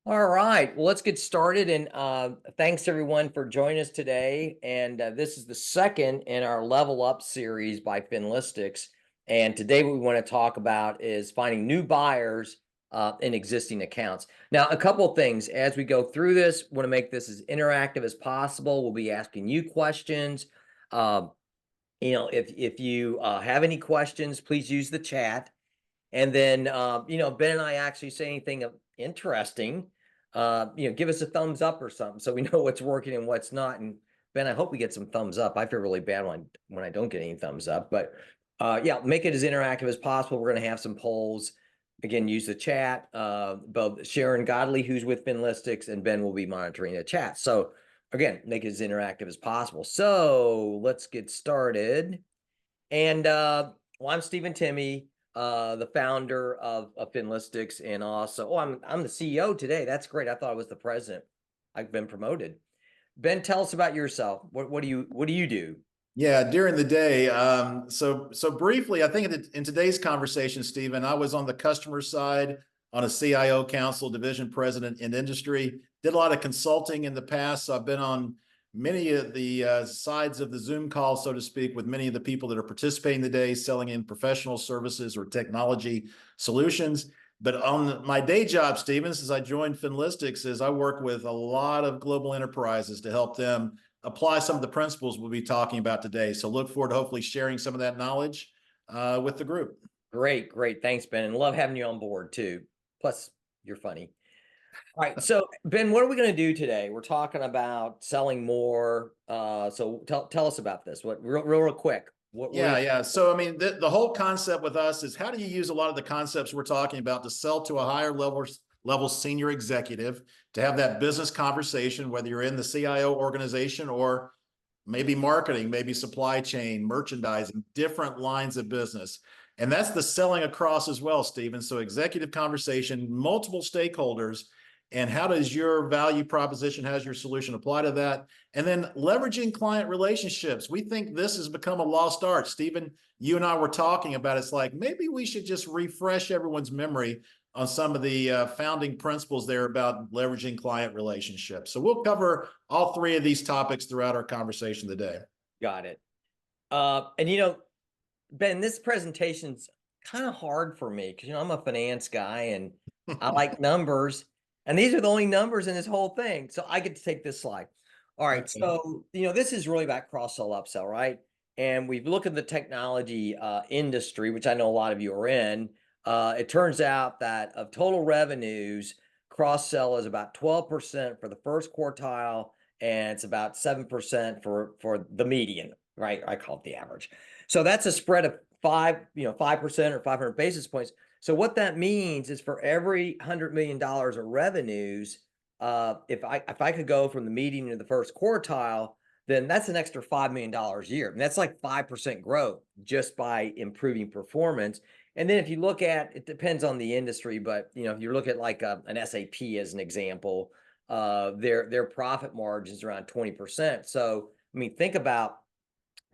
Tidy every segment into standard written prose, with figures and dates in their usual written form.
All right, well, let's get started. And thanks everyone for joining us today. And this is the second in our Level Up series by FinListics. And today, what we want to talk about is finding new buyers in existing accounts. Now, a couple of things as we go through this, want to make this as interactive as possible. We'll be asking you questions. Uh, if you have any questions, please use the chat. And then, Ben and I actually say anything interesting, give us a thumbs up or something so we know what's working and what's not. And Ben, I hope we get some thumbs up. I feel really bad when I don't get any thumbs up, but yeah, make it as interactive as possible. We're going to have some polls. Again, use the chat. Both Sharon Godley, who's with FinListics, and Ben will be monitoring the chat. So again, make it as interactive as possible. So let's get started. And I'm Stephen Timme, the founder of FinListics, and also I'm the CEO today. That's great. I thought I was the president. I've been promoted. Ben, tell us about yourself. What do you do? Yeah, during the day. So briefly, I think in today's conversation, Stephen, I was on the customer side on a CIO council, division president in industry. Did a lot of consulting in the past. So I've been on many of the sides of the Zoom call, so to speak, with many of the people that are participating today, selling in professional services or technology solutions. But on my day job, Stephen, since I joined FinListics, is I work with a lot of global enterprises to help them apply some of the principles we'll be talking about today. So look forward to hopefully sharing some of that knowledge with the group. Great. Thanks, Ben, and love having you on board too. Plus, you're funny. All right, so Ben, what are we going to do today? We're talking about selling more. So tell us about this. What real quick? Yeah. So I mean, the whole concept with us is how do you use a lot of the concepts we're talking about to sell to a higher level senior executive to have that business conversation, whether you're in the CIO organization or maybe marketing, maybe supply chain, merchandising, different lines of business. And that's the selling across as well, Stephen. So executive conversation, multiple stakeholders, and how does your value proposition, how does your solution apply to that? And then leveraging client relationships. We think this has become a lost art. Stephen, you and I were talking about it's like maybe we should just refresh everyone's memory on some of the founding principles there about leveraging client relationships. So we'll cover all three of these topics throughout our conversation today. Got it. And Ben, this presentation's kind of hard for me because I'm a finance guy and I like numbers, and these are the only numbers in this whole thing. So I get to take this slide. All right. Okay. So this is really about cross-sell, upsell, right? And we've looked at the technology industry, which I know a lot of you are in. It turns out that of total revenues, cross-sell is about 12% for the first quartile, and it's about 7% for the median, right? I call it the average. So that's a spread of 5% or 500 basis points. So what that means is for every $100 million of revenues, if I could go from the median to the first quartile, then that's an extra $5 million a year. And that's like 5% growth just by improving performance. And then if you look at, it depends on the industry, but if you look at like an SAP as an example, their profit margins around 20%. So I mean, think about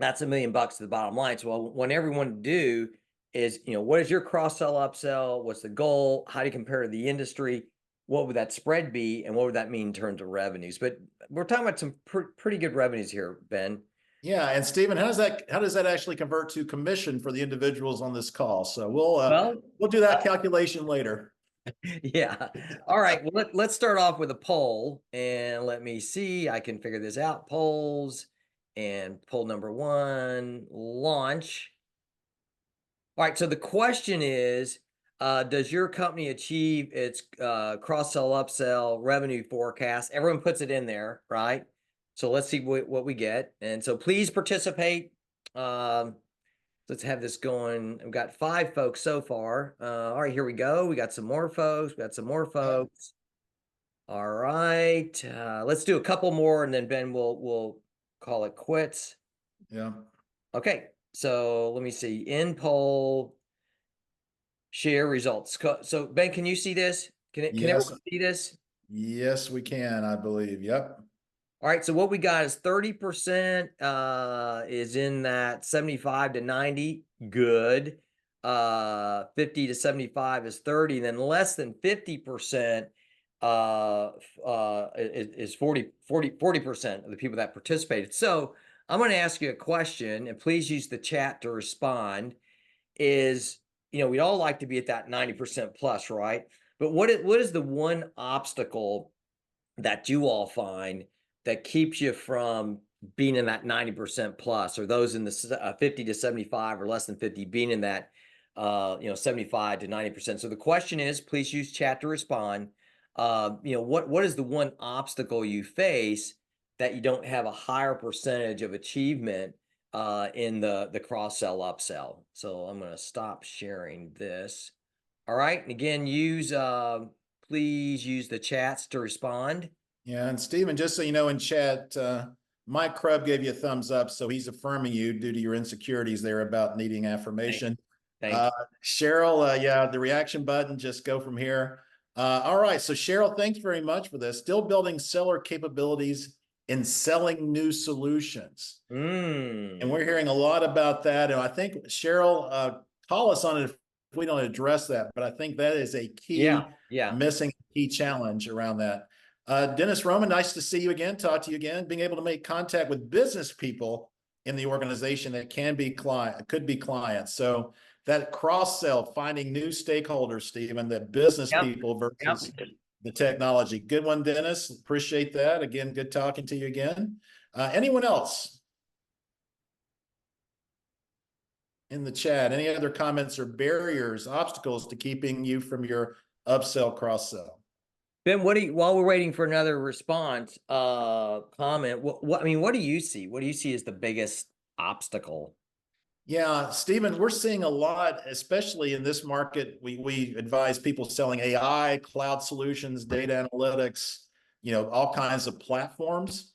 that's $1 million to the bottom line. So what everyone do is, what is your cross-sell, upsell? What's the goal? How do you compare to the industry? What would that spread be? And what would that mean in terms of revenues? But we're talking about some pretty good revenues here, Ben. Yeah, and Stephen, how does that actually convert to commission for the individuals on this call? So we'll do that calculation later. Yeah. All right. Well, let's start off with a poll, and let me see. I can figure this out. Polls, and poll number 1, launch. All right, so the question is, does your company achieve its cross-sell, upsell revenue forecast? Everyone puts it in there, right? So let's see what we get. And so please participate. Let's have this going. I've got 5 folks so far. All right, here we go. We got some more folks. All right, let's do a couple more, and then Ben we'll call it quits. Yeah. Okay, so let me see. In poll, share results. So Ben, can you see this? Can everyone see this? Yes, we can, I believe. Yep. All right, so what we got is 30% is in that 75 to 90, good. 50 to 75 is 30, and then less than 50% is 40% of the people that participated. So I'm going to ask you a question, and please use the chat to respond. Is, we'd all like to be at that 90% plus, right? But what is the one obstacle that you all find that keeps you from being in that 90% plus, or those in the 50 to 75 or less than 50 being in that 75 to 90%? So the question is, please use chat to respond. What is the one obstacle you face that you don't have a higher percentage of achievement in the cross sell upsell? So I'm going to stop sharing this. All right, and again, please use the chats to respond. Yeah, and Stephen, just so you know, in chat, Mike Krubb gave you a thumbs up, so he's affirming you due to your insecurities there about needing affirmation. Thank you. Cheryl, yeah, the reaction button, just go from here. All right, so Cheryl, thanks very much for this. Still building seller capabilities in selling new solutions. And we're hearing a lot about that. And I think, Cheryl, call us on it if we don't address that, but I think that is a key, missing key challenge around that. Dennis Roman, nice to see you again, talk to you again. Being able to make contact with business people in the organization that could be clients. So that cross sell, finding new stakeholders, Stephen, the business people versus the technology. Good one, Dennis. Appreciate that. Again, good talking to you again. Anyone else in the chat? Any other comments or barriers, obstacles to keeping you from your upsell, cross sell? Ben, while we're waiting for another response, comment, what do you see? What do you see as the biggest obstacle? Yeah, Stephen, we're seeing a lot, especially in this market. We advise people selling AI, cloud solutions, data analytics, all kinds of platforms,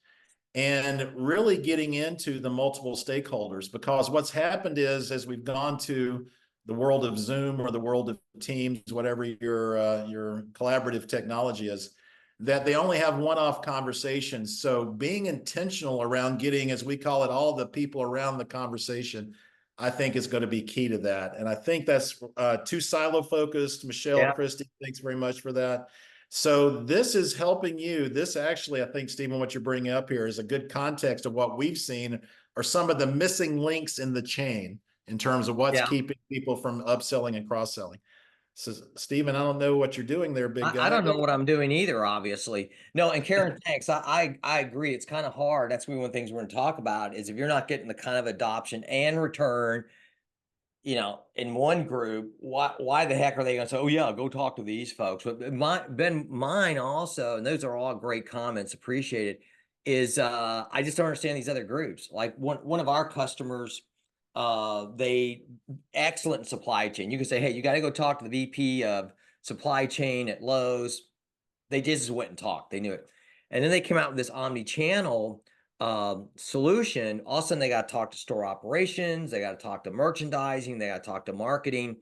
and really getting into the multiple stakeholders. Because what's happened is, as we've gone to the world of Zoom or the world of Teams, whatever your collaborative technology is, that they only have one-off conversations. So being intentional around getting, as we call it, all the people around the conversation, I think is going to be key to that. And I think that's too silo focused. Michelle, Christy, thanks very much for that. So this is helping you. This actually, I think, Stephen, what you're bringing up here is a good context of what we've seen are some of the missing links in the chain in terms of what's keeping people from upselling and cross-selling. So, Stephen, I don't know what you're doing there, big guy. I don't know what I'm doing either, obviously. No, and Karen, thanks. I agree. It's kind of hard. That's one of the things we're going to talk about is if you're not getting the kind of adoption and return, in one group, why the heck are they going to say, oh yeah, go talk to these folks? But mine also, and those are all great comments, appreciated, is I just don't understand these other groups. Like one of our customers, they excellent in supply chain. You can say, hey, you got to go talk to the VP of supply chain at Lowe's. They just went and talked. They knew it. And then they came out with this omni-channel solution. All of a sudden, they got to talk to store operations. They got to talk to merchandising. They got to talk to marketing.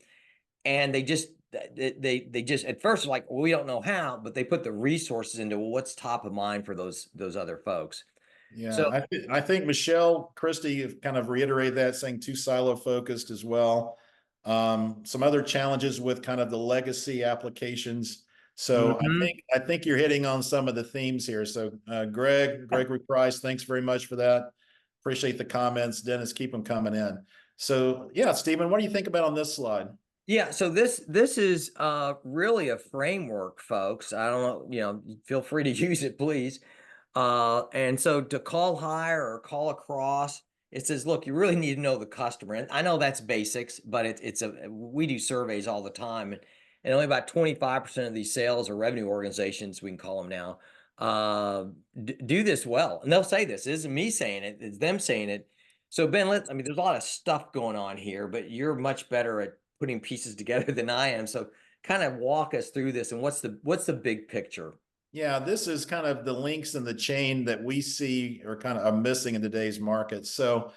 And they just at first like, well, we don't know how, but they put the resources into what's top of mind for those other folks. Yeah, so I think Michelle, Christy have kind of reiterated that, saying too silo focused as well. Some other challenges with kind of the legacy applications. So I think you're hitting on some of the themes here. So Gregory Price, thanks very much for that. Appreciate the comments. Dennis, keep them coming in. So yeah, Stephen, what do you think about on this slide? Yeah, so this is really a framework, folks. I don't know, feel free to use it, please. And so to call higher or call across, it says, look, you really need to know the customer. And I know that's basics, but we do surveys all the time. And only about 25% of these sales or revenue organizations, we can call them now, do this well. And they'll say this isn't me saying it, it's them saying it. So Ben, there's a lot of stuff going on here, but you're much better at putting pieces together than I am. So kind of walk us through this and what's the big picture? Yeah, this is kind of the links in the chain that we see are kind of missing in today's market. So,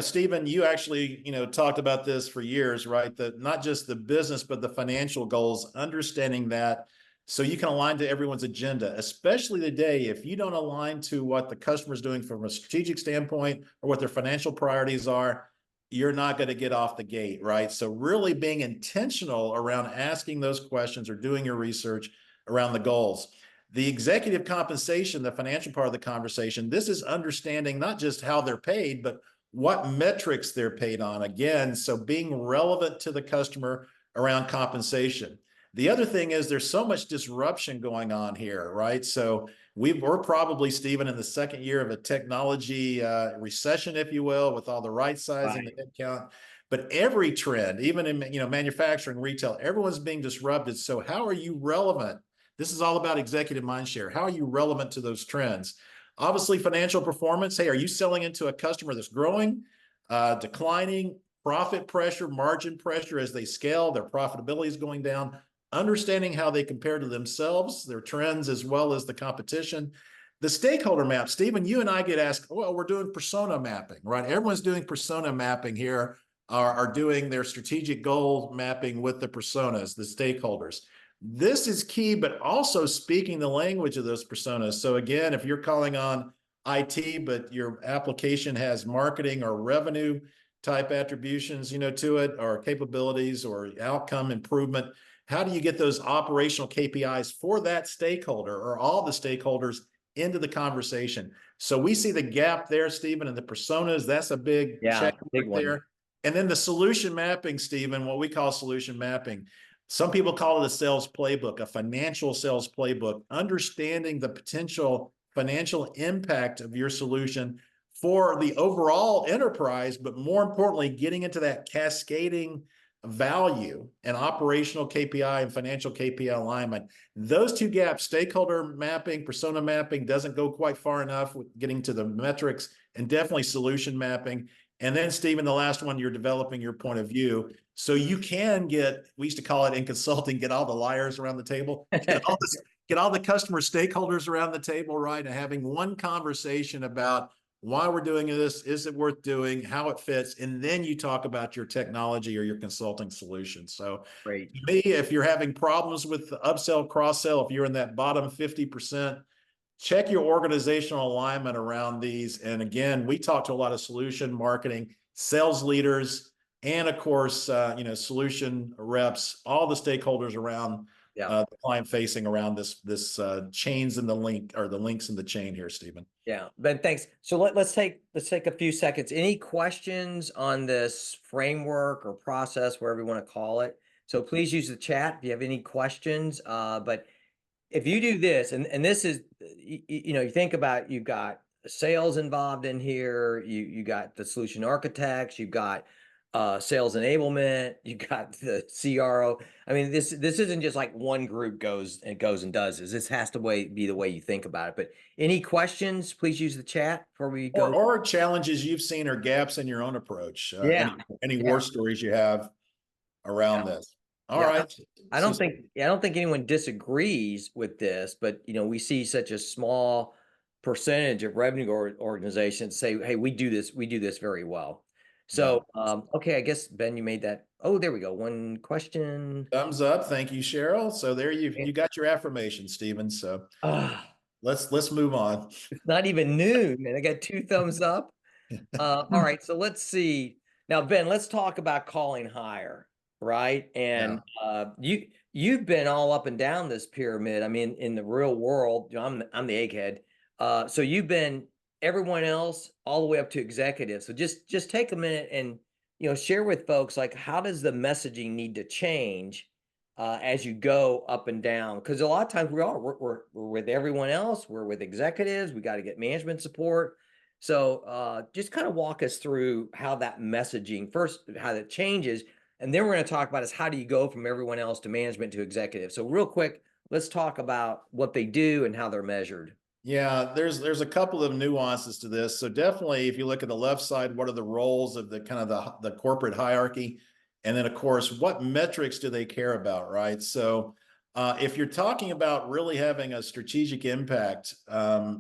Stephen, you actually, talked about this for years, right? That not just the business, but the financial goals, understanding that so you can align to everyone's agenda, especially today. If you don't align to what the customer is doing from a strategic standpoint or what their financial priorities are, you're not going to get off the gate, right? So really being intentional around asking those questions or doing your research, around the goals. The executive compensation, the financial part of the conversation, this is understanding not just how they're paid, but what metrics they're paid on. Again, so being relevant to the customer around compensation. The other thing is there's so much disruption going on here, right? So we're probably, Stephen, in the second year of a technology recession, if you will, with all the right sizing, the headcount. But every trend, even in manufacturing, retail, everyone's being disrupted. So how are you relevant? This is all about executive mindshare. How are you relevant to those trends? Obviously, financial performance. Hey, are you selling into a customer that's growing, declining, profit pressure, margin pressure as they scale, their profitability is going down? Understanding how they compare to themselves, their trends, as well as the competition. The stakeholder map, Stephen, you and I get asked, well, we're doing persona mapping, right? Everyone's doing persona mapping here, are doing their strategic goal mapping with the personas, the stakeholders. This is key, but also speaking the language of those personas. So again, if you're calling on IT, but your application has marketing or revenue type attributions, to it, or capabilities or outcome improvement, how do you get those operational KPIs for that stakeholder or all the stakeholders into the conversation? So we see the gap there, Stephen, and the personas. That's a big check big one there. And then the solution mapping, Stephen, what we call solution mapping. Some people call it a sales playbook, a financial sales playbook, understanding the potential financial impact of your solution for the overall enterprise, but more importantly, getting into that cascading value and operational KPI and financial KPI alignment. Those two gaps, stakeholder mapping, persona mapping, doesn't go quite far enough with getting to the metrics, and definitely solution mapping. And then, Stephen, the last one, you're developing your point of view. So you can get, we used to call it in consulting, get all the liars around the table, get all the customer stakeholders around the table, right? And having one conversation about why we're doing this, is it worth doing, how it fits, and then you talk about your technology or your consulting solution. So Great. to me, if you're having problems with the upsell, cross-sell, if you're in that bottom 50%, check your organizational alignment around these. And again, we talk to a lot of solution marketing, sales leaders, and of course, solution reps, all the stakeholders around the client facing around this chains in the link, or the links in the chain here, Stephen. Yeah, Ben, thanks. So let's take a few seconds. Any questions on this framework or process, wherever you want to call it? So please use the chat if you have any questions. But if you do this, and this is, you think about, you've got sales involved in here, you got the solution architects, you've got sales enablement, you got the CRO. I mean, this isn't just like one group goes and does this. This has to be the way you think about it. But any questions, please use the chat before we go. Or challenges you've seen or gaps in your own approach. Any war stories you have around this. All right. I don't think anyone disagrees with this, but we see such a small percentage of revenue organizations say, hey, we do this very well. So, okay, I guess, Ben, you made that. Oh, there we go. One question. Thumbs up. Thank you, Cheryl. So there you got your affirmation, Stephen. So let's move on. It's not even noon, and I got 2 thumbs up. All right, so let's see. Now, Ben, let's talk about calling higher, right? And you've been all up and down this pyramid. I mean, in the real world, I'm the egghead. So you've been everyone else all the way up to executives. So just take a minute and share with folks, like, how does the messaging need to change as you go up and down? Because a lot of times we're with everyone else, we're with executives, we got to get management support. So just kind of walk us through how that messaging, first, how that changes, and then we're going to talk about is how do you go from everyone else to management to executive. So real quick, let's talk about what they do and how they're measured. Yeah, there's a couple of nuances to this. So definitely, if you look at the left side, what are the roles of the kind of the corporate hierarchy? And then, of course, what metrics do they care about, right? So if you're talking about really having a strategic impact,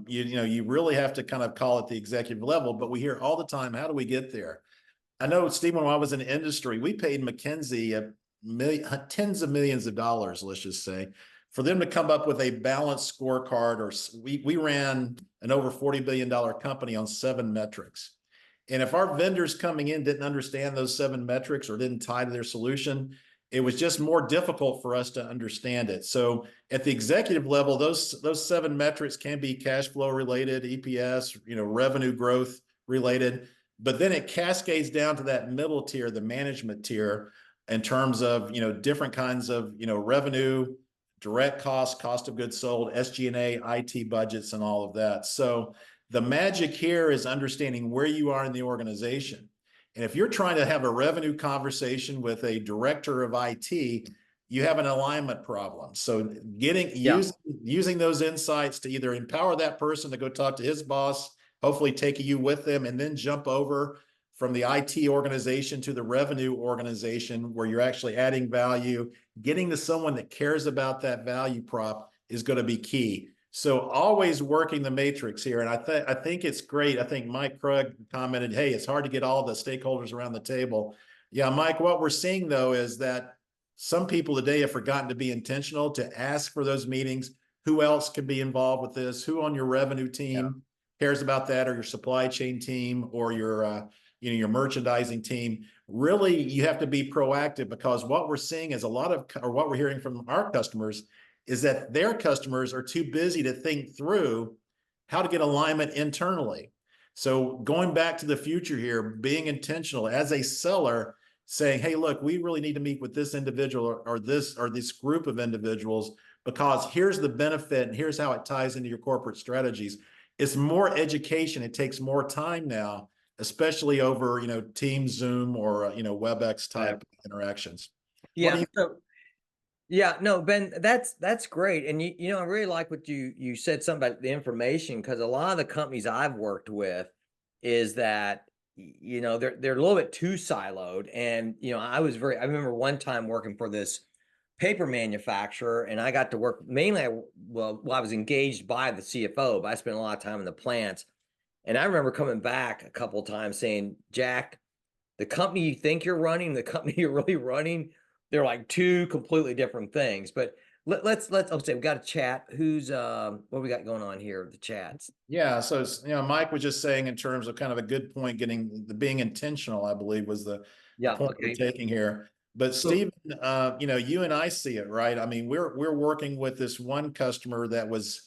you really have to kind of call it the executive level. But we hear all the time, how do we get there? I know, Stephen, when I was in the industry, we paid McKinsey tens of millions of dollars, let's just say, for them to come up with a balanced scorecard. Or we ran an over $40 billion company on 7 metrics. And if our vendors coming in didn't understand those 7 metrics or didn't tie to their solution, it was just more difficult for us to understand it. So at the executive level, those 7 metrics can be cash flow related, EPS, revenue growth related, but then it cascades down to that middle tier, the management tier, in terms of, different kinds of, revenue, direct costs, cost of goods sold, SG&A, IT budgets, and all of that. So the magic here is understanding where you are in the organization. And if you're trying to have a revenue conversation with a director of IT, you have an alignment problem. So using those insights to either empower that person to go talk to his boss, hopefully taking you with them, and then jump over from the IT organization to the revenue organization where you're actually adding value, getting to someone that cares about that value prop is going to be key. So always working the matrix here. And I think it's great. I think Mike Krug commented, hey, it's hard to get all the stakeholders around the table. Yeah, Mike, what we're seeing though is that some people today have forgotten to be intentional, to ask for those meetings. Who else can be involved with this? Who on your revenue team cares about that, or your supply chain team, or your merchandising team? Really, you have to be proactive, because what we're seeing is what we're hearing from our customers is that their customers are too busy to think through how to get alignment internally. So going back to the future here, being intentional as a seller, saying, hey, look, we really need to meet with this individual or this group of individuals, because here's the benefit and here's how it ties into your corporate strategies. It's more education. It takes more time now, especially over, Teams, Zoom, or, WebEx type interactions. Yeah. Yeah, no, Ben, that's great. And I really like what you said something about the information, because a lot of the companies I've worked with is that they're a little bit too siloed. And I remember one time working for this paper manufacturer, and I got to work mainly, I was engaged by the CFO, but I spent a lot of time in the plants. And I remember coming back a couple of times saying, Jack, the company you think you're running, the company you're really running, they're like two completely different things. But let's okay, we've got a chat. Who's what we got going on here? The chats. Yeah, so it's, Mike was just saying, in terms of kind of a good point, being intentional, I believe was the point we're taking here. But Stephen, you and I see it, right? I mean, we're working with this one customer that was,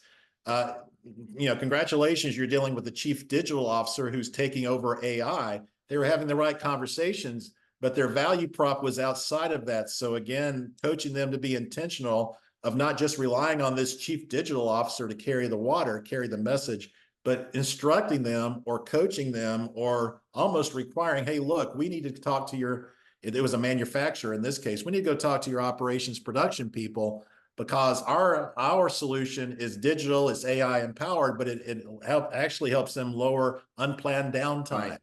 congratulations, you're dealing with the chief digital officer who's taking over AI. They were having the right conversations, but their value prop was outside of that. So again, coaching them to be intentional of not just relying on this chief digital officer to carry the water, carry the message, but instructing them or coaching them, or almost requiring, hey, look, we need to talk to it was a manufacturer in this case, we need to go talk to your operations production people, because our solution is digital, it's AI empowered, but it actually helps them lower unplanned downtime,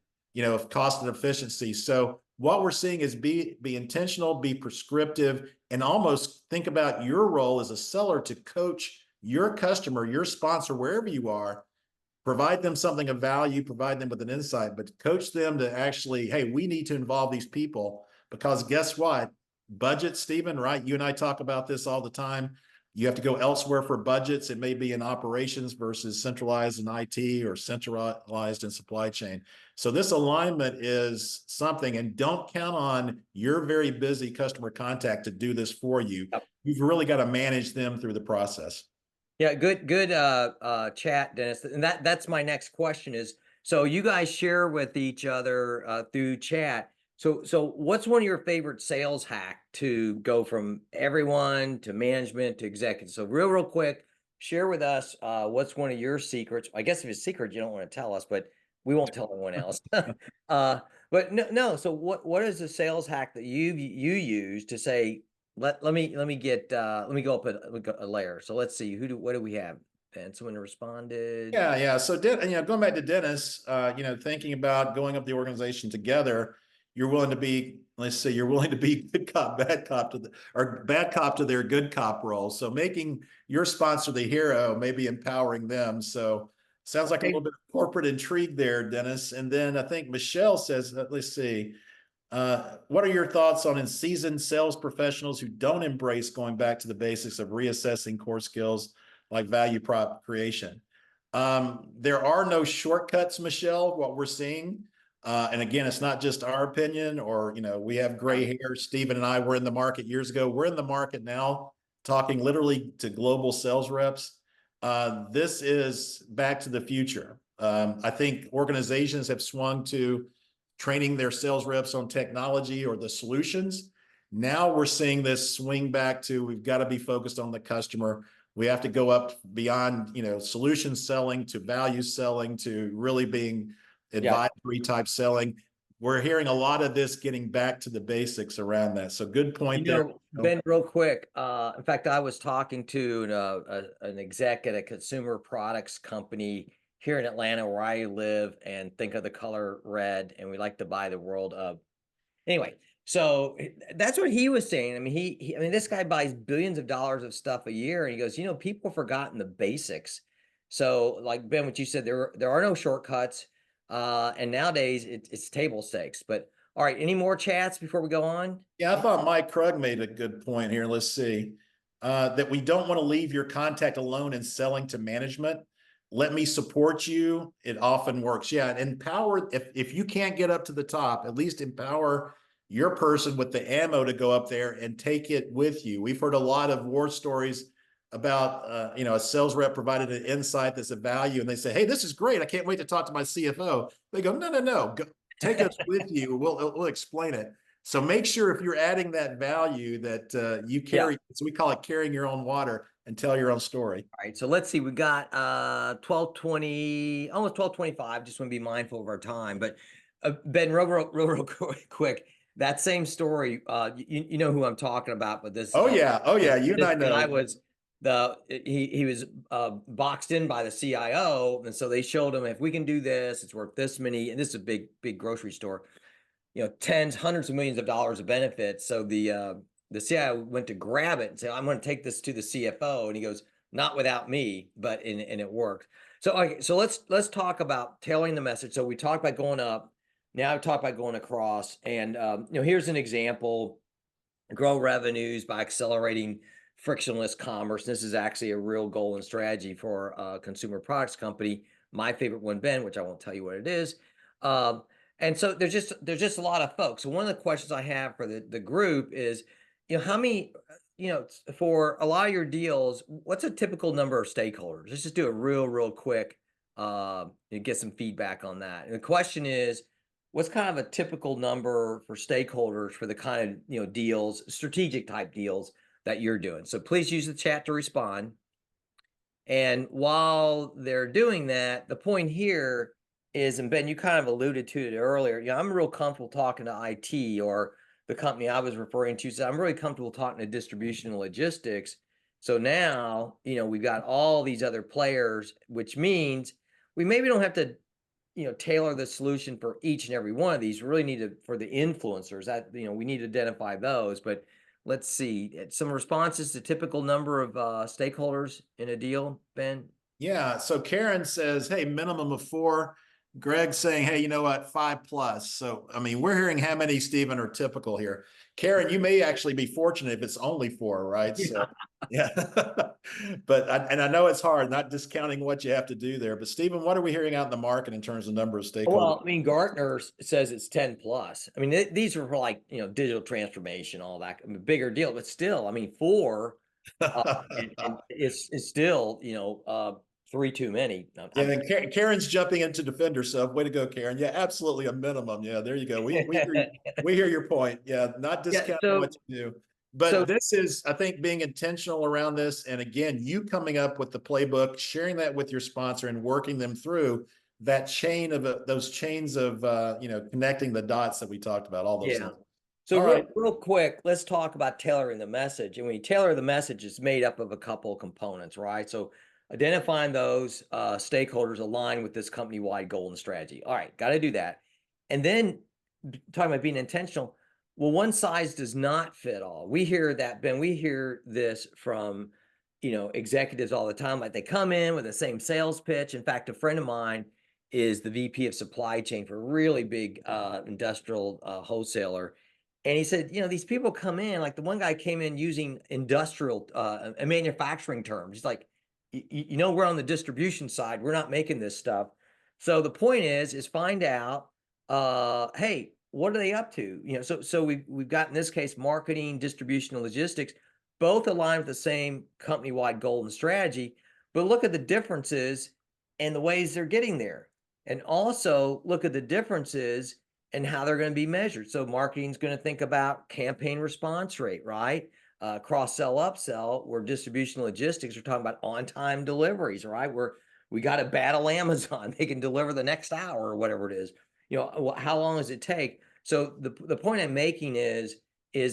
of cost and efficiency. So what we're seeing is be intentional, be prescriptive, and almost think about your role as a seller to coach your customer, your sponsor, wherever you are, provide them something of value, provide them with an insight, but coach them to actually, hey, we need to involve these people, because guess what? Budget, Stephen, right? You and I talk about this all the time. You have to go elsewhere for budgets. It may be in operations versus centralized in IT, or centralized in supply chain. So this alignment is something, and don't count on your very busy customer contact to do this for you. Yep. You've really got to manage them through the process. Yeah, good chat, Dennis. And that's my next question is, so you guys share with each other through chat. So what's one of your favorite sales hack to go from everyone to management to executives? So real quick, share with us what's one of your secrets. I guess if it's a secret, you don't want to tell us, but we won't tell anyone else. But no. So what is the sales hack that you use to say, let me go up a layer. So let's see, what do we have? Ben, someone responded. Yeah. So going back to Dennis, thinking about going up the organization together, you're willing to be, let's say, you're willing to be good cop, bad cop bad cop to their good cop role. So making your sponsor the hero, maybe empowering them. So sounds like a little bit of corporate intrigue there, Dennis. And then I think Michelle says, let's see, what are your thoughts on seasoned sales professionals who don't embrace going back to the basics of reassessing core skills like value prop creation? There are no shortcuts, Michelle, what we're seeing. And again, it's not just our opinion or, we have gray hair. Stephen and I were in the market years ago. We're in the market now, talking literally to global sales reps. This is back to the future. I think organizations have swung to training their sales reps on technology or the solutions. Now we're seeing this swing back to we've got to be focused on the customer. We have to go up beyond, solution selling to value selling to really being advisory type selling. We're hearing a lot of this getting back to the basics around that. So good point there. Ben, real quick. In fact, I was talking to an exec at a consumer products company here in Atlanta where I live and think of the color red, and we like to buy the world of. Anyway, so that's what he was saying. I mean, I mean, this guy buys billions of dollars of stuff a year, and he goes, people have forgotten the basics. So, like Ben, what you said, there are no shortcuts, and nowadays it's table stakes. But all right, any more chats before we go on? Yeah, I thought Mike Krug made a good point here. Let's see. That we don't want to leave your contact alone in selling to management. Let me support you. It often works. Yeah, and empower. If you can't get up to the top, at least empower your person with the ammo to go up there and take it with you. We've heard a lot of war stories about a sales rep provided an insight that's a value, and they say, "Hey, this is great. I can't wait to talk to my CFO." They go, "No, go, take us with you. We'll explain it." So make sure if you're adding that value that you carry. So we call it carrying your own water and tell your own story. All right, so let's see. We got 12:20, almost 12:25. Just want to be mindful of our time. But Ben, real quick. That same story, you know who I'm talking about, but this. Oh yeah. You and I know. I was he was boxed in by the CIO, and so they showed him if we can do this, it's worth this many. And this is a big grocery store, tens, hundreds of millions of dollars of benefits. So the CIO went to grab it and say, "I'm going to take this to the CFO," and he goes, "Not without me," and it worked. So okay, so let's talk about tailoring the message. So we talked about going up. Now I've talked about going across, and here's an example: grow revenues by accelerating frictionless commerce. This is actually a real goal and strategy for a consumer products company. My favorite one, Ben, which I won't tell you what it is. And so there's just a lot of folks. So one of the questions I have for the group is, how many, for a lot of your deals, what's a typical number of stakeholders? Let's just do it real quick, and get some feedback on that. And the question is, what's kind of a typical number for stakeholders for the kind of, deals, strategic type deals that you're doing? So please use the chat to respond. And while they're doing that, the point here is, and Ben, you kind of alluded to it earlier, I'm real comfortable talking to IT, or the company I was referring to said, I'm really comfortable talking to distribution and logistics. So now, we've got all these other players, which means we maybe don't have to, tailor the solution for each and every one of these. We really need to, for the influencers, that, we need to identify those. But let's see, some responses to typical number of stakeholders in a deal, Ben? Yeah. So Karen says, hey, minimum of 4. Greg's saying, hey, you know what, 5+. So, I mean, we're hearing how many, Stephen, are typical here. Karen, you may actually be fortunate if it's only 4, right? Yeah. So, yeah. But I know it's hard, not discounting what you have to do there. But Stephen, what are we hearing out in the market in terms of number of stakeholders? Well, I mean, Gartner says it's 10+. I mean, these are for like, digital transformation, all that, I mean, bigger deal, but still, I mean, 4 and it's still, 3 too many. Yeah, and Karen's jumping in to defend herself. Way to go, Karen. Yeah, absolutely a minimum. Yeah, there you go. We hear your point. Yeah, not discounting what you do. But this is, I think, being intentional around this. And again, you coming up with the playbook, sharing that with your sponsor and working them through that chain of those chains of, connecting the dots that we talked about, all those things. So real quick, let's talk about tailoring the message. And when you tailor the message, it's made up of a couple of components, right? So identifying those stakeholders aligned with this company-wide goal and strategy. All right, got to do that. And then talking about being intentional, well, one size does not fit all. We hear that, Ben, we hear this from, executives all the time. Like they come in with the same sales pitch. In fact, a friend of mine is the VP of supply chain for a really big industrial wholesaler. And he said, these people come in, like the one guy came in using industrial and manufacturing terms. He's like, we're on the distribution side. We're not making this stuff. So the point is find out hey, what are they up to? So we've got in this case marketing, distribution, and logistics, both aligned with the same company-wide goal and strategy, but look at the differences and the ways they're getting there. And also look at the differences and how they're going to be measured. So marketing is going to think about campaign response rate, right? Cross-sell, upsell, where distribution and logistics are talking about on-time deliveries, right? Where we got to battle Amazon. They can deliver the next hour or whatever it is. How long does it take? So the point I'm making is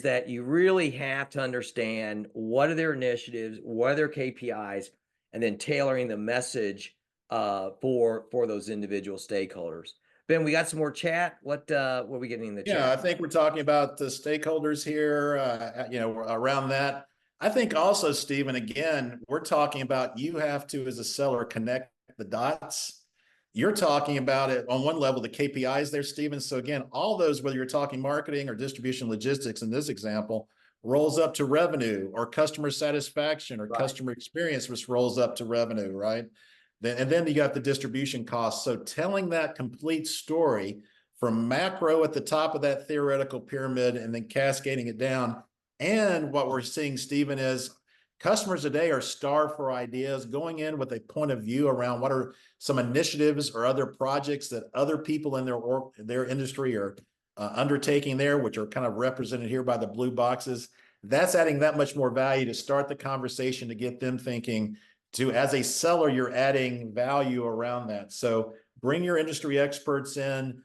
that you really have to understand what are their initiatives, what are their KPIs, and then tailoring the message for those individual stakeholders. Ben, we got some more chat. What are we getting in the Yeah, chat? I think we're talking about the stakeholders here, around that. I think also, Stephen, again, we're talking about you have to, as a seller, connect the dots. You're talking about it on one level, the KPIs there, Stephen. So again, all those, whether you're talking marketing or distribution logistics in this example, rolls up to revenue or customer satisfaction or Right. customer experience, which rolls up to revenue, right? And then you got the distribution costs. So telling that complete story from macro at the top of that theoretical pyramid and then cascading it down. And what we're seeing, Stephen, is customers today are starved for ideas, going in with a point of view around what are some initiatives or other projects that other people in their industry are undertaking there, which are kind of represented here by the blue boxes. That's adding that much more value to start the conversation, to get them thinking. To, as a seller, you're adding value around that. So bring your industry experts in.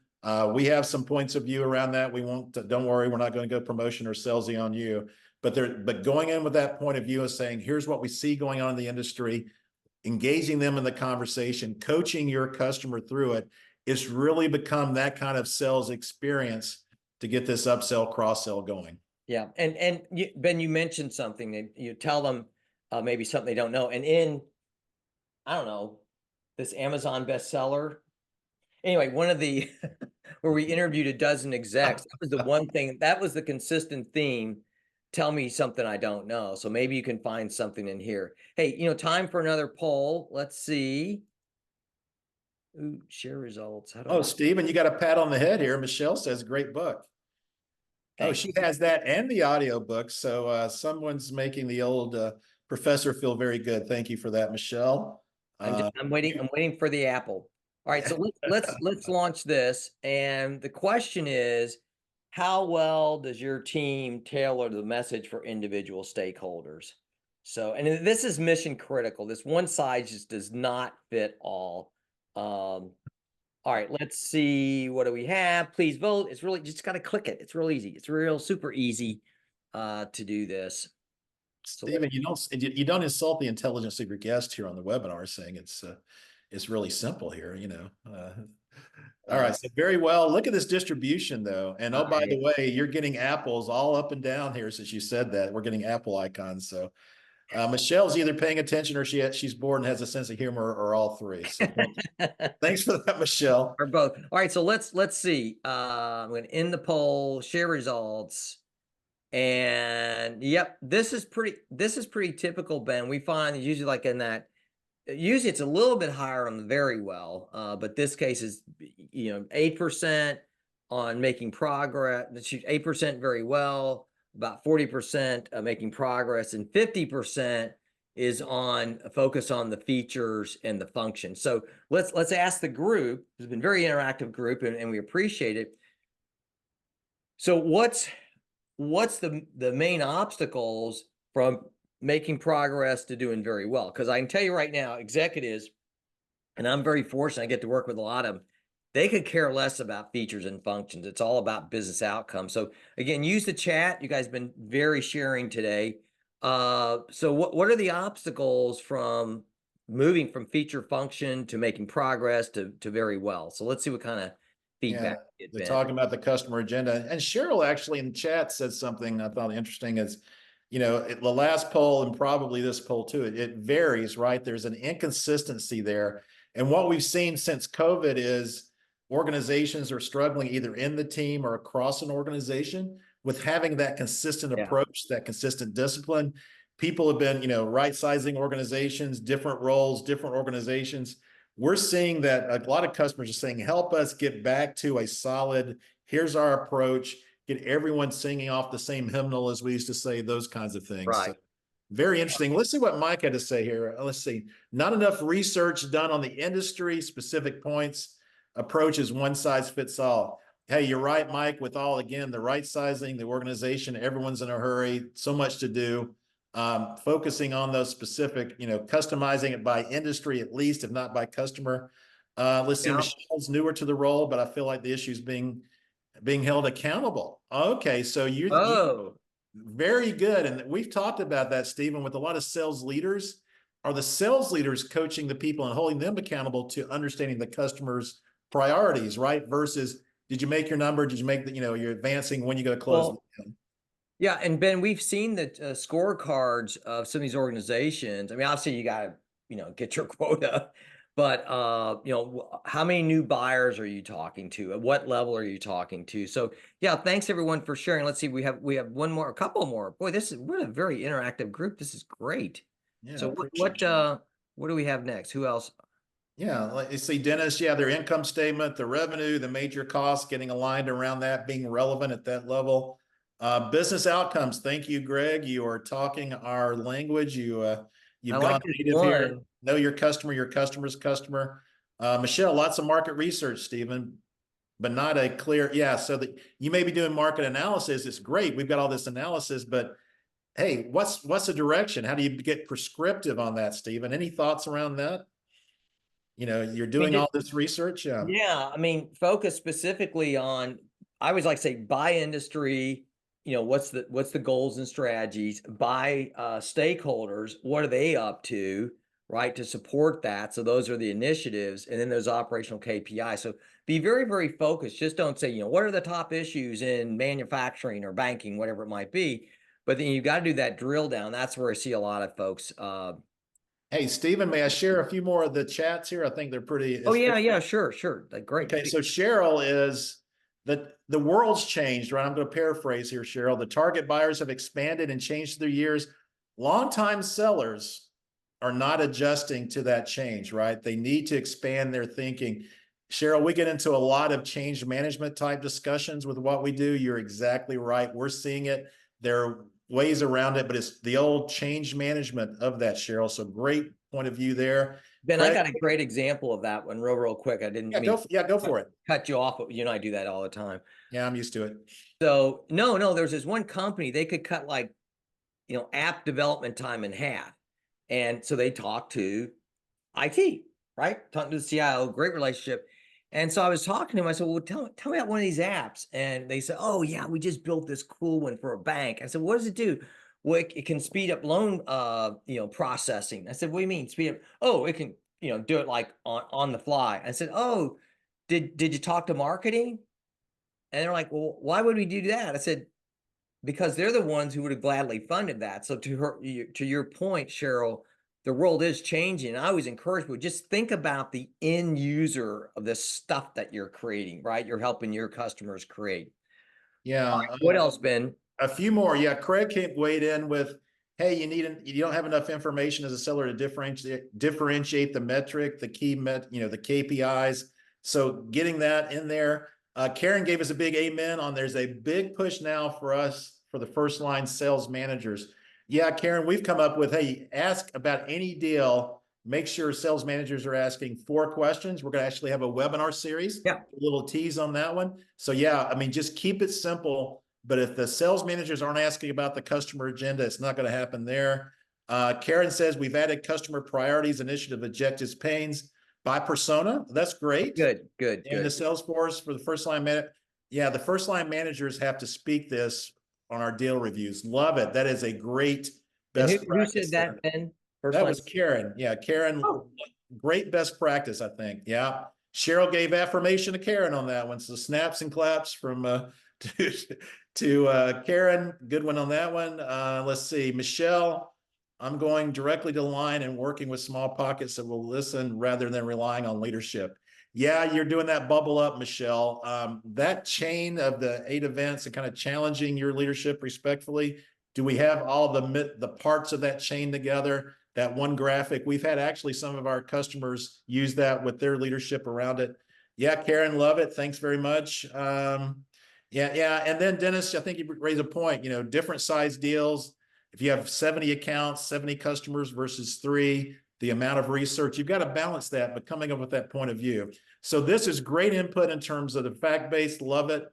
We have some points of view around that. We won't, don't worry, we're not going to go promotion or salesy on you, but going in with that point of view of saying, here's what we see going on in the industry, engaging them in the conversation, coaching your customer through it. It's really become that kind of sales experience to get this upsell, cross-sell going. Yeah. And Ben, you mentioned something that you tell them maybe something they don't know. And I don't know, this Amazon bestseller. Anyway, one of the where we interviewed a dozen execs, that was the one thing, that was the consistent theme. Tell me something I don't know. So maybe you can find something in here. Hey, time for another poll. Let's see. Ooh, share results. How do Oh, I? Stephen, you got a pat on the head here. Michelle says, great book. Oh, Thank she you. has that and the audio book. So someone's making the old professor feel very good. Thank you for that, Michelle. I'm waiting for the apple. All right, so let's launch this. And the question is, how well does your team tailor the message for individual stakeholders? So, and this is mission critical. This one size just does not fit all. All right, let's see. What do we have? Please vote. It's really just got to click it. It's real easy. It's real super easy to do this. So Stephen, you don't insult the intelligence of your guest here on the webinar, saying it's really simple here. All right, so very well. Look at this distribution though, and oh, by the way, you're getting apples all up and down here since you said that. We're getting apple icons. So Michelle's either paying attention or she's bored and has a sense of humor, or all three. So thanks for that, Michelle. or both. All right, so let's see. I'm going to end the poll, share results, and yep, this is pretty typical, Ben. We find usually like in that. Usually it's a little bit higher on the very well, but this case is 8% on making progress. 8% very well, about 40% making progress, and 50% is on focus on the features and the function. So let's ask the group. It's been a very interactive group, and we appreciate it. So what's the main obstacles from making progress to doing very well? Because I can tell you right now, executives, and I'm very fortunate, I get to work with a lot of them, they could care less about features and functions. It's all about business outcomes. So again, use the chat. You guys have been very sharing today. So what are the obstacles from moving from feature function to making progress to very well? So let's see what kind of feedback they're talking about the customer agenda. And Cheryl actually in the chat said something I thought interesting is, the last poll and probably this poll too, it varies, right? There's an inconsistency there. And what we've seen since COVID is organizations are struggling either in the team or across an organization with having that consistent approach, that consistent discipline. People have been, right-sizing organizations, different roles, different organizations. we're seeing that a lot of customers are saying, help us get back to a solid, here's our approach, get everyone singing off the same hymnal as we used to say, those kinds of things. So Right. very interesting. Let's see what Mike had to say here. Let's see. Not enough research done on the industry specific points. Approach is one size fits all. Hey, you're right, Mike, with all, again, the right sizing, the organization, everyone's in a hurry, so much to do. Focusing on those specific, customizing it by industry, at least, if not by customer. Let's see, Yeah. Michelle's newer to the role, but I feel like the issue's being held accountable. Okay, so you Oh, very good. And we've talked about that, Stephen, with a lot of sales leaders. Are the sales leaders coaching the people and holding them accountable to understanding the customer's priorities, right? Versus, did you make your number? Did you make you're advancing when you go to close well, yeah. And Ben, we've seen the scorecards of some of these organizations. I mean, obviously you got to, get your quota, but, how many new buyers are you talking to? At what level are you talking to? So yeah, thanks everyone for sharing. Let's see, we have a couple more. Boy, we're a very interactive group. This is great. Yeah, So appreciate what do we have next? Who else? Yeah, like you see, Dennis, yeah, their income statement, the revenue, the major costs, getting aligned around that, being relevant at that level. Business outcomes. Thank you, Greg. You are talking our language. I You've like gone this native here. one. Know your customer's customer. Michelle, lots of market research, Stephen, but not a clear, yeah. So that you may be doing market analysis. It's great. We've got all this analysis, but hey, what's the direction? How do you get prescriptive on that, Stephen? Any thoughts around that? You're I mean, doing all this research. Yeah. yeah, I mean, focus specifically on, I always like to say by industry, what's the goals and strategies, by stakeholders, what are they up to, right, to support that. So those are the initiatives, and then those operational KPIs. So be very, very focused. Just don't say, what are the top issues in manufacturing or banking, whatever it might be. But then you've got to do that drill down. That's where I see a lot of folks. Hey, Stephen, may I share a few more of the chats here? I think they're pretty. Oh yeah, sure. Great. Okay, so Cheryl is that the world's changed, right? I'm going to paraphrase here, Cheryl. The target buyers have expanded and changed their years. Longtime sellers are not adjusting to that change, right? They need to expand their thinking. Cheryl, we get into a lot of change management type discussions with what we do. You're exactly right. We're seeing it. There are ways around it, but it's the old change management of that, Cheryl. So great point of view there. Ben, I Craig, got a great example of that one real quick. I didn't mean go for it. cut you off, but I do that all the time. Yeah, I'm used to it. So no, there's this one company, they could cut like, app development time in half. And so they talked to IT, right? Talking to the CIO, great relationship. And so I was talking to him. I said, well, tell me about one of these apps. And they said, oh yeah, we just built this cool one for a bank. I said, what does it do? Well, it can speed up loan, processing. I said, what do you mean speed up? Oh, it can, do it like on the fly. I said, oh, did you talk to marketing? And they're like, well, why would we do that? I said, because they're the ones who would have gladly funded that. So to your point, Cheryl, the world is changing. I always encourage people, just think about the end user of this stuff that you're creating, right? You're helping your customers create. Yeah. What else, Ben? A few more. Yeah. Craig weighed in with, hey, you don't have enough information as a seller to differentiate the metric, the key the KPIs. So getting that in there. Karen gave us a big amen on there's a big push now for us for the first line sales managers. Yeah, Karen, we've come up with, hey, ask about any deal. Make sure sales managers are asking 4 questions. We're going to actually have a webinar series. Yeah. A little tease on that one. So yeah, I mean, just keep it simple. But if the sales managers aren't asking about the customer agenda, it's not going to happen there. Karen says we've added customer priorities, initiative, objectives, pains by persona. That's great. Good. And the Salesforce for the first line the first line managers have to speak this on our deal reviews. Love it. That is a great best Who said practice that, there. Ben? That was Karen. Yeah, Karen, great best practice, I think. Yeah. Cheryl gave affirmation to Karen on that one. So snaps and claps from to Karen. Good one on that one. Let's see. Michelle, I'm going directly to the line and working with small pockets that will listen rather than relying on leadership. Yeah, you're doing that bubble up, Michelle. That chain of the 8 events and kind of challenging your leadership respectfully. Do we have all the parts of that chain together? that one graphic. We've had actually some of our customers use that with their leadership around it. Yeah, Karen, love it. Thanks very much. Yeah. And then Dennis, I think you raise a point, different size deals. If you have 70 accounts, 70 customers versus 3, the amount of research, you've got to balance that, but coming up with that point of view. So this is great input in terms of the fact-based, love it.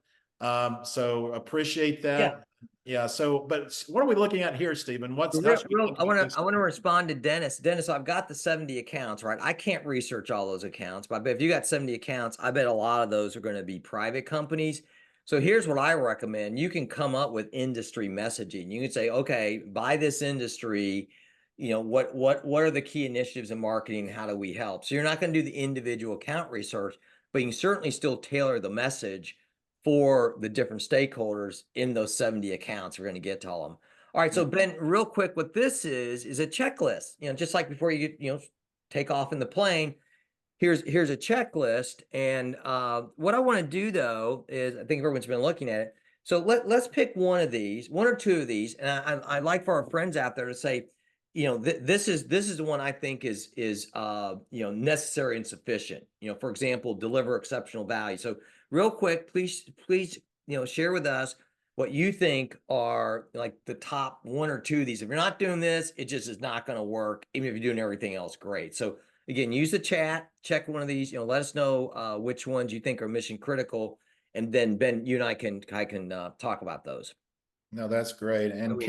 So appreciate that. Yeah. So, but what are we looking at here, Stephen? How should we look I at want this? to respond to Dennis. Dennis, I've got the 70 accounts, right? I can't research all those accounts, but I bet if you got 70 accounts, I bet a lot of those are going to be private companies. So here's what I recommend. You can come up with industry messaging. You can say, okay, by this industry, what are the key initiatives in marketing? How do we help? So you're not going to do the individual account research, but you can certainly still tailor the message for the different stakeholders in those 70 accounts. We're going to get to all of them. All right, so Ben, real quick, what this is a checklist. Just like before you take off in the plane, here's a checklist. And what I want to do though is, I think everyone's been looking at it. So let's pick one of these, one or two of these, and I like for our friends out there to say, this is the one I think is necessary and sufficient. For example, deliver exceptional value. So real quick, please share with us what you think are like the top one or two of these. If you're not doing this, it just is not going to work, even if you're doing everything else great. So again, use the chat, check one of these, let us know which ones you think are mission critical. And then Ben, you and I can talk about those. No, that's great. And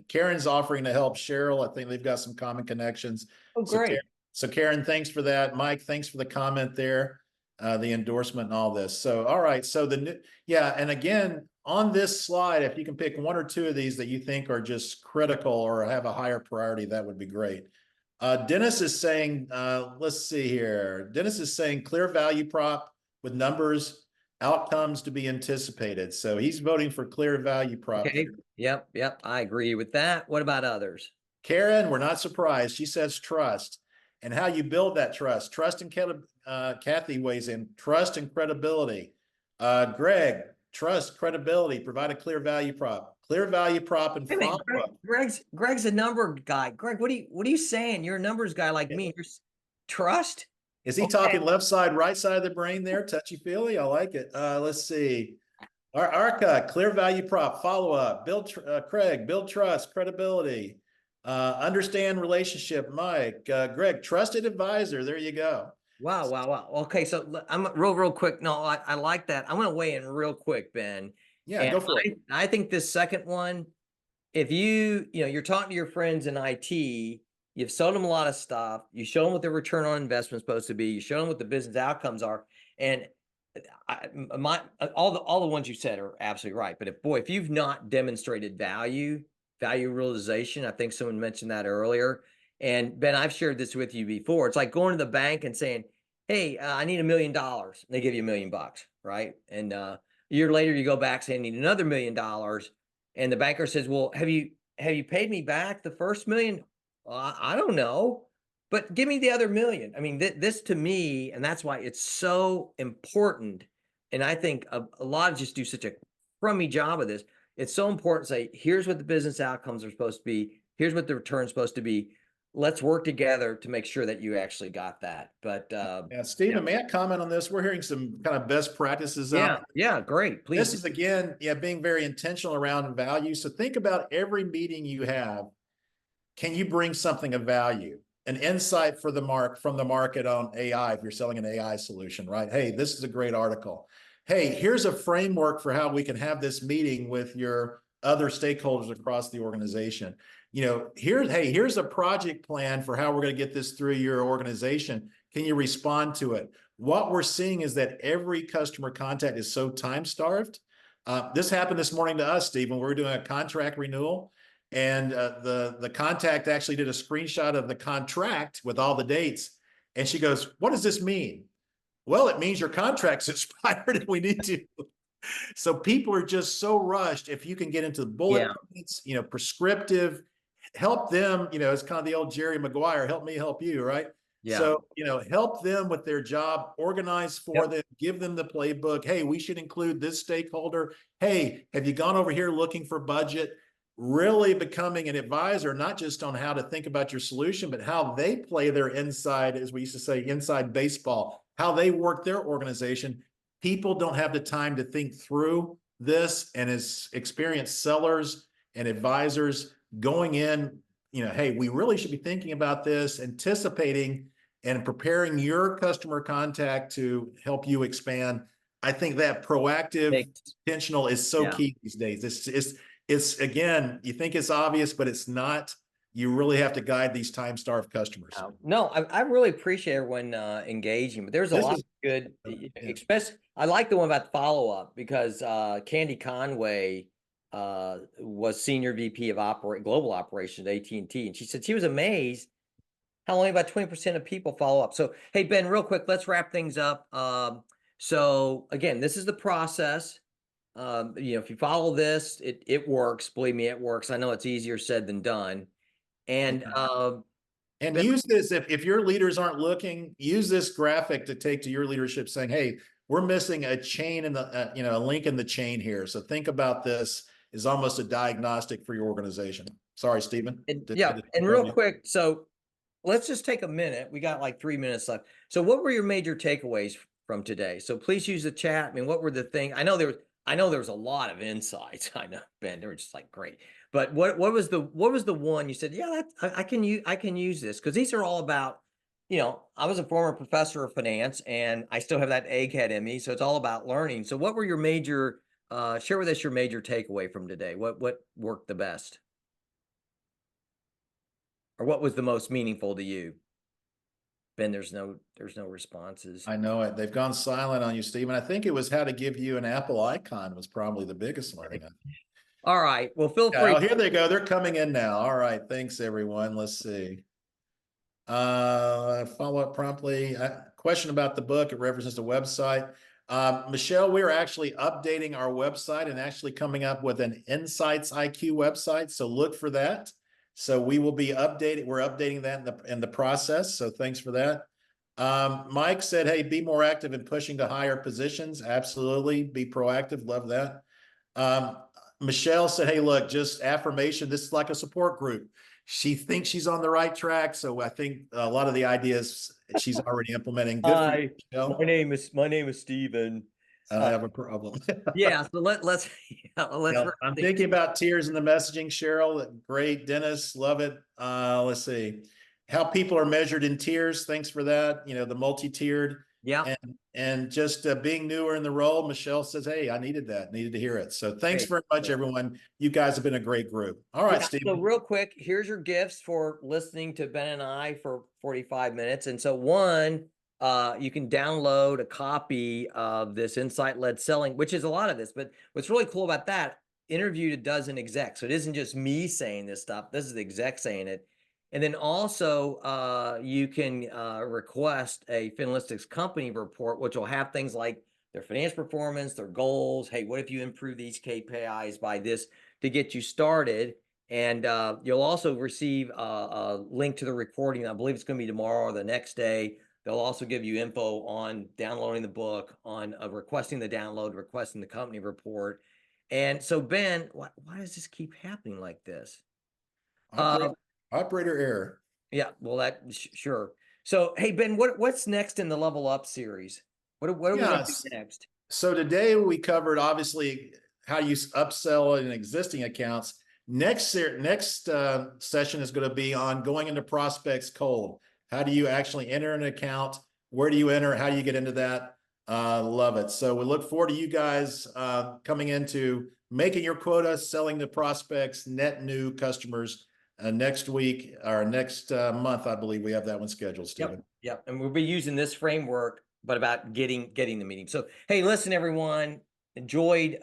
Karen's offering to help Cheryl. I think they've got some common connections. Oh, great. So Karen, thanks for that. Mike, thanks for the comment there, the endorsement and all this. So, all right. So and again, on this slide, if you can pick one or two of these that you think are just critical or have a higher priority, that would be great. Dennis is saying, let's see here. Dennis is saying clear value prop with numbers, outcomes to be anticipated. So he's voting for clear value prop. Okay. Yep. I agree with that. What about others? Karen, we're not surprised. She says trust. And how you build that trust. Trust and Kathy weighs in. Trust and credibility. Greg, trust, credibility, provide a clear value prop. Clear value prop and follow-up. Greg's a number guy. Greg, what are you saying? You're a numbers guy like me. You're trust? Is he talking left side, right side of the brain there? Touchy-feely? I like it. Let's see. Arca, clear value prop, follow-up. Craig, build trust, credibility. Understand relationship, Mike. Greg, trusted advisor. There you go. Wow. Okay, so I'm real quick. No, I like that. I'm going to weigh in real quick, Ben. Yeah, go for it. I think this second one, if you're talking to your friends in IT, you've sold them a lot of stuff. You show them what the return on investment is supposed to be. You show them what the business outcomes are. And all the ones you said are absolutely right. But if you've not demonstrated value realization, I think someone mentioned that earlier. And Ben, I've shared this with you before. It's like going to the bank and saying, hey, I need $1 million. And they give you $1 million, right? And a year later, you go back saying, I need another $1 million. And the banker says, well, have you paid me back the first $1 million? I don't know, but give me the other $1 million. I mean, this to me, and that's why it's so important. And I think a lot of just do such a crummy job of this. It's so important to say, here's what the business outcomes are supposed to be. Here's what the return's supposed to be. Let's work together to make sure that you actually got that. But yeah, Stephen, may I comment on this? We're hearing some kind of best practices out. Yeah, great. Please. This is again, being very intentional around value. So think about every meeting you have. Can you bring something of value? An insight from the market on AI, if you're selling an AI solution, right? Hey, this is a great article. Hey, here's a framework for how we can have this meeting with your other stakeholders across the organization. Here's a project plan for how we're going to get this through your organization. Can you respond to it? What we're seeing is that every customer contact is so time-starved. This happened this morning to us, Steve, when we were doing a contract renewal. And the contact actually did a screenshot of the contract with all the dates. And she goes, what does this mean? Well, it means your contract's expired and we need to. So people are just so rushed. If you can get into the bullet points, prescriptive, help them, it's kind of the old Jerry Maguire, help me, help you, right? Yeah. So, help them with their job, organize for them, give them the playbook. Hey, we should include this stakeholder. Hey, have you gone over here looking for budget? really becoming an advisor, not just on how to think about your solution, but how they play their inside, as we used to say, inside baseball, how they work their organization. People don't have the time to think through this, and as experienced sellers and advisors going in, hey, we really should be thinking about this, anticipating and preparing your customer contact to help you expand. I think that proactive, intentional is so key these days. It's again, you think it's obvious, but it's not. You really have to guide these time-starved customers. No, I really appreciate everyone engaging, but there's a lot of good, especially, I like the one about follow-up because Candy Conway was Senior VP of Global Operations at AT&T, and she said she was amazed how only about 20% of people follow up. So, hey, Ben, real quick, let's wrap things up. So again, this is the process. If you follow this, it works. Believe me, it works. I know it's easier said than done. And use this if your leaders aren't looking, use this graphic to take to your leadership saying, hey, we're missing a chain in the, a link in the chain here. So think about this as almost a diagnostic for your organization. Sorry, Stephen. And real quick, so let's just take a minute. We got like 3 minutes left. So what were your major takeaways from today? So please use the chat. I mean, what were the things? I know there was a lot of insights. I know, Ben, they were just like great. But what was the one you said, yeah, I can use this, because these are all about, I was a former professor of finance and I still have that egghead in me. So it's all about learning. So what were your major, share with us your major takeaway from today? What worked the best? Or what was the most meaningful to you? Ben, there's no responses. I know it. They've gone silent on you, Stephen. I think it was how to give you an Apple icon was probably the biggest learning. All right. Well, feel free. Oh, here they go. They're coming in now. All right. Thanks, everyone. Let's see. Follow up promptly. Question about the book. It references the website. Michelle, we're actually updating our website and actually coming up with an Insights IQ website. So look for that. So we will be updating. We're updating that in the process. So thanks for that. Mike said, hey, be more active in pushing to higher positions. Absolutely. Be proactive. Love that. Michelle said, hey, look, just affirmation. This is like a support group. She thinks she's on the right track. So I think a lot of the ideas she's already implementing. Good for you, Michelle. My name is Stephen. I have a problem. Yeah. So let's I'm thinking about tiers in the messaging, Cheryl. Great. Dennis, love it. Let's see how people are measured in tiers. Thanks for that. The multi-tiered. Yeah. And just being newer in the role, Michelle says, hey, I needed to hear it. So thanks very much, everyone. You guys have been a great group. All right, Steve. So real quick, here's your gifts for listening to Ben and I for 45 minutes. And so one, you can download a copy of this insight-led selling, which is a lot of this. But what's really cool about that, interviewed a dozen execs. So it isn't just me saying this stuff. This is the exec saying it. And then also you can request a FinListics company report, which will have things like their financial performance, their goals. Hey, what if you improve these KPIs by this to get you started? And you'll also receive a link to the recording. I believe it's going to be tomorrow or the next day. They'll also give you info on downloading the book, on requesting the download, requesting the company report. And so, Ben, why does this keep happening like this? Operator error. Yeah, well, sure. So, hey, Ben, what's next in the Level Up series? What are we going to do next? So today we covered obviously how you upsell in existing accounts. Next session is going to be on going into prospects cold. How do you actually enter an account? Where do you enter? How do you get into that? Love it. So we look forward to you guys coming into making your quota, selling to prospects, net new customers. Next week or next month, I believe we have that one scheduled, Stephen. Yep. And we'll be using this framework, but about getting the meeting. So, hey, listen, everyone, enjoyed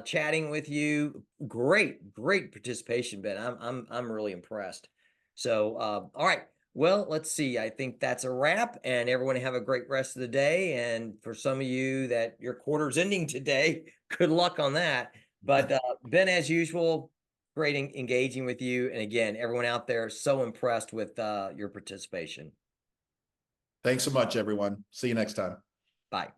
chatting with you. Great participation, Ben. I'm really impressed. So, all right. Well, let's see. I think that's a wrap, and everyone have a great rest of the day. And for some of you that your quarter's ending today, good luck on that. But Ben, as usual, great engaging with you. And again, everyone out there, so impressed with your participation. Thanks so much, everyone. See you next time. Bye.